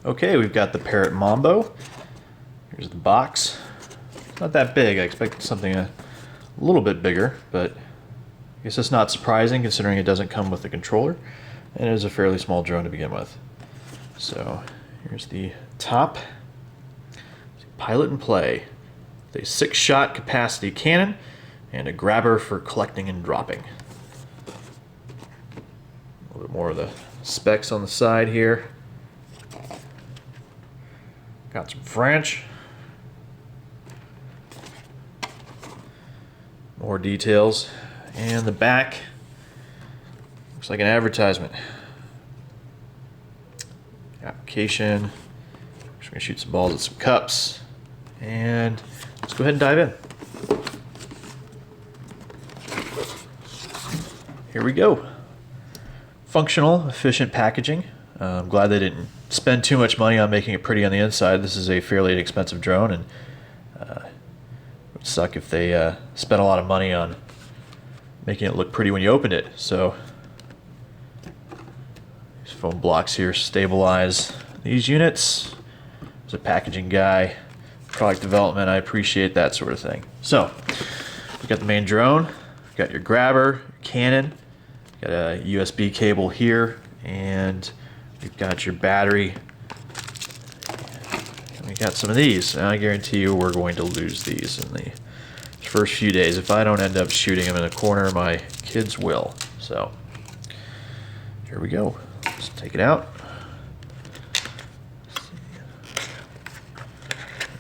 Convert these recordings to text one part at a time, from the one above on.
Okay, we've got the Parrot Mambo. Here's the box. It's not that big. I expected something a little bit bigger, but I guess it's not surprising considering it doesn't come with a controller, and it is a fairly small drone to begin with. So here's the top. Pilot and play. With a 6-shot capacity cannon and a grabber for collecting and dropping. A little bit more of the specs on the side here. Got some French. More details. And the back looks like an advertisement. Application. Just gonna shoot some balls at some cups. And let's go ahead and dive in. Here we go. Functional, efficient packaging. I'm glad they didn't spend too much money on making it pretty on the inside. This is a fairly inexpensive drone, and it would suck if they spent a lot of money on making it look pretty when you opened it. So these foam blocks here stabilize these units. As a packaging guy, product development, I appreciate that sort of thing. So we've got the main drone, we've got your grabber, your cannon, got a USB cable here, and we've got your battery. And we got some of these. And I guarantee you we're going to lose these in the first few days. If I don't end up shooting them in a corner, my kids will. So here we go. Let's take it out.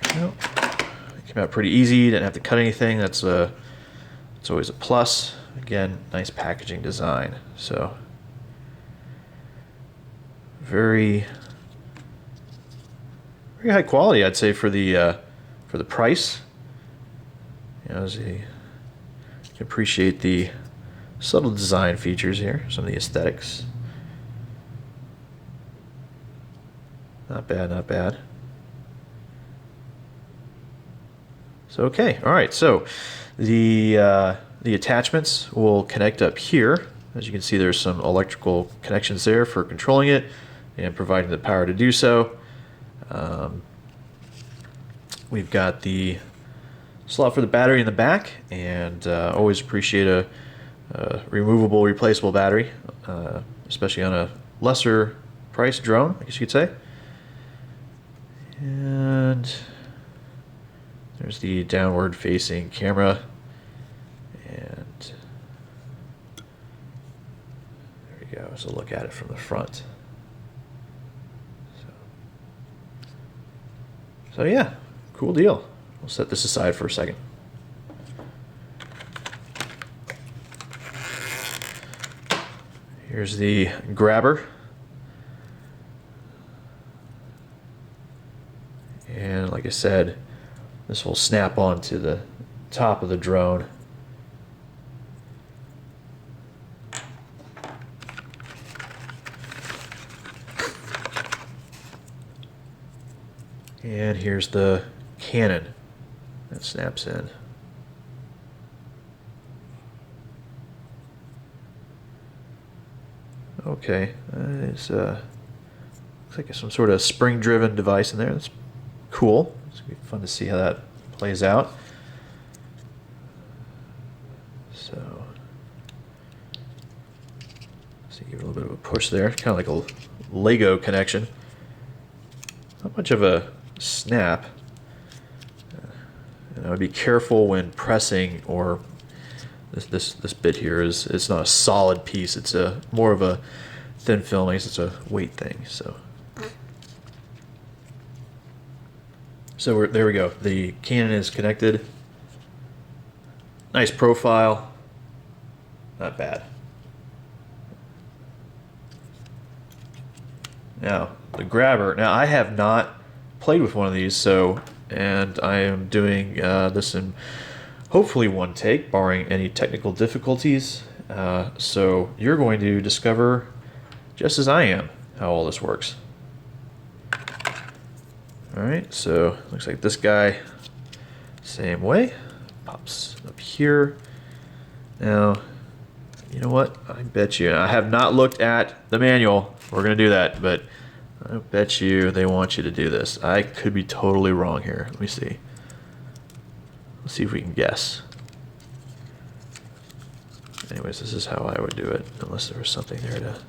It came out pretty easy. Didn't have to cut anything. That's it's always a plus. Again, nice packaging design. So very high quality, I'd say, for the price. You know, as you can appreciate the subtle design features here, some of the aesthetics. Not bad, not bad. So okay, all right. So the attachments will connect up here. As you can see, there's some electrical connections there for controlling it and providing the power to do so. We've got the slot for the battery in the back, and always appreciate a removable, replaceable battery, especially on a lesser price drone, I guess you could say. And there's the downward facing camera, and there we go. So look at it from the front. So yeah, cool deal. We'll set this aside for a second. Here's the grabber. And like I said, this will snap onto the top of the drone. And here's the cannon that snaps in. Okay, it's looks like some sort of spring-driven device in there. That's cool. It's gonna be fun to see how that plays out. So, give it a little bit of a push there, kind of like a Lego connection. Not much of a snap. And I would be careful when pressing, or this bit here it's not a solid piece. It's a more of a thin film. I guess it's a weight thing. So there we go. The cannon is connected. Nice profile. Not bad. Now the grabber. Now I have not played with one of these, and I am doing this in hopefully one take, barring any technical difficulties. So you're going to discover, just as I am, how all this works. Alright, so looks like this guy, same way, pops up here. Now, you know what? I bet you, I have not looked at the manual. We're going to do that, but I bet you they want you to do this. I could be totally wrong here. Let me see. Let's see if we can guess. Anyways, this is how I would do it, unless there was something there to...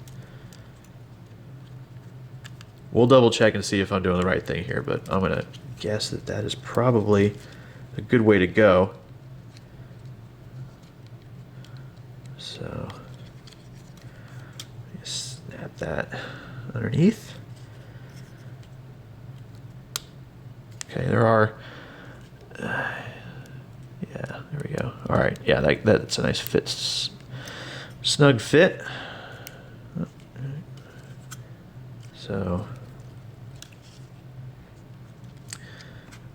We'll double check and see if I'm doing the right thing here, but I'm gonna guess that that is probably a good way to go. So, snap that underneath. Okay, there are... yeah, there we go. All right, yeah, that's a nice fit, snug fit. So,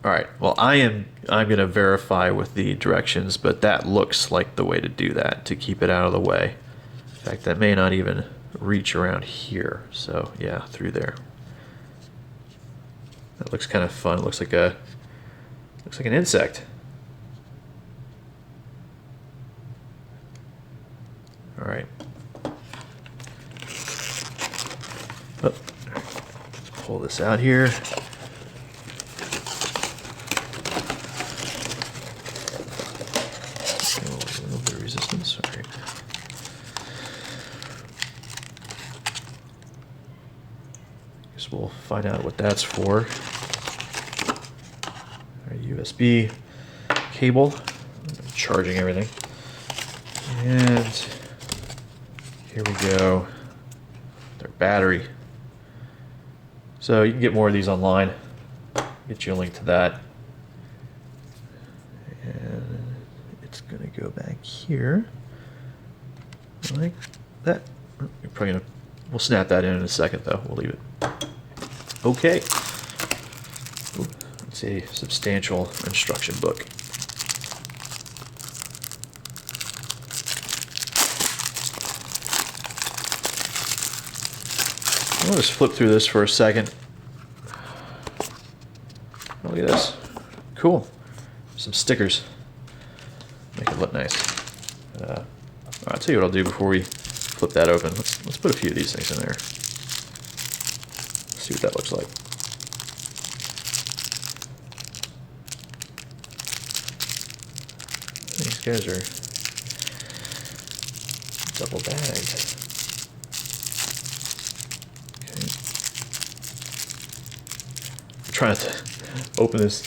all right. Well, I'm gonna verify with the directions, but that looks like the way to do that to keep it out of the way. In fact, that may not even reach around here. So yeah, through there. That looks kind of fun. It looks like an insect. All right. Oh, let's pull this out here. A little bit of resistance. All right. Guess we'll find out what that's for. Our USB cable, charging everything, and here we go. Their battery. So you can get more of these online. Get you a link to that. And it's gonna go back here like that. You're probably gonna, we'll snap that in a second though. We'll leave it. Okay. Ooh, it's a substantial instruction book. I'll just flip through this for a second. Look at this. Cool. Some stickers. Make it look nice. I'll tell you what I'll do before we flip that open. Let's put a few of these things in there. See what that looks like. These guys are double bagged. Trying to open this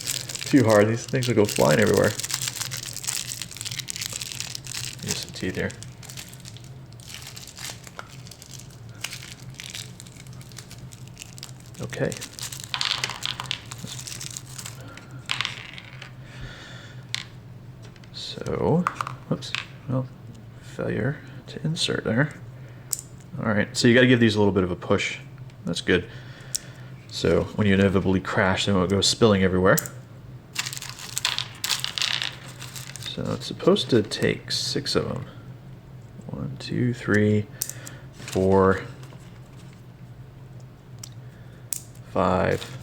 too hard. These things will go flying everywhere. Use some teeth here. Okay. So, whoops. Well, failure to insert there. All right. So you got to give these a little bit of a push. That's good. So when you inevitably crash, they won't go spilling everywhere. So it's supposed to take 6 of them. 1, 2, 3, 4, 5,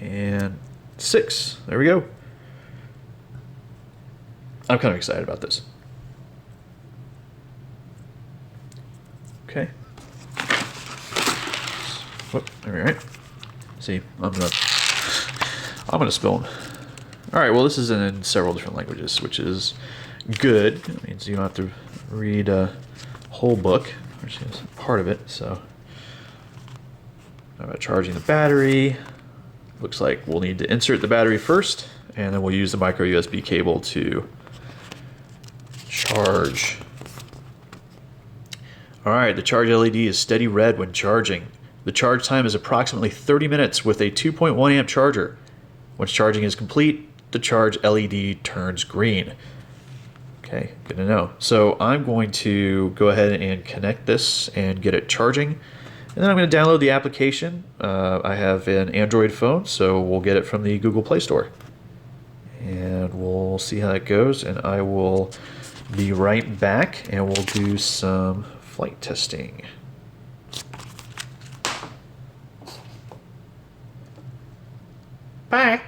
and 6. There we go. I'm kind of excited about this. Okay. Whoop, all right. See, I'm gonna spill them. All right, well, this is in several different languages, which is good. It means you don't have to read a whole book, which is part of it. So, about charging the battery. Looks like we'll need to insert the battery first, and then we'll use the micro USB cable to charge. All right, the charge LED is steady red when charging. The charge time is approximately 30 minutes with a 2.1 amp charger. Once charging is complete, the charge LED turns green. Okay, good to know. So I'm going to go ahead and connect this and get it charging. And then I'm going to download the application. I have an Android phone, so we'll get it from the Google Play Store. And we'll see how that goes, and I will be right back, and we'll do some flight testing. Bye.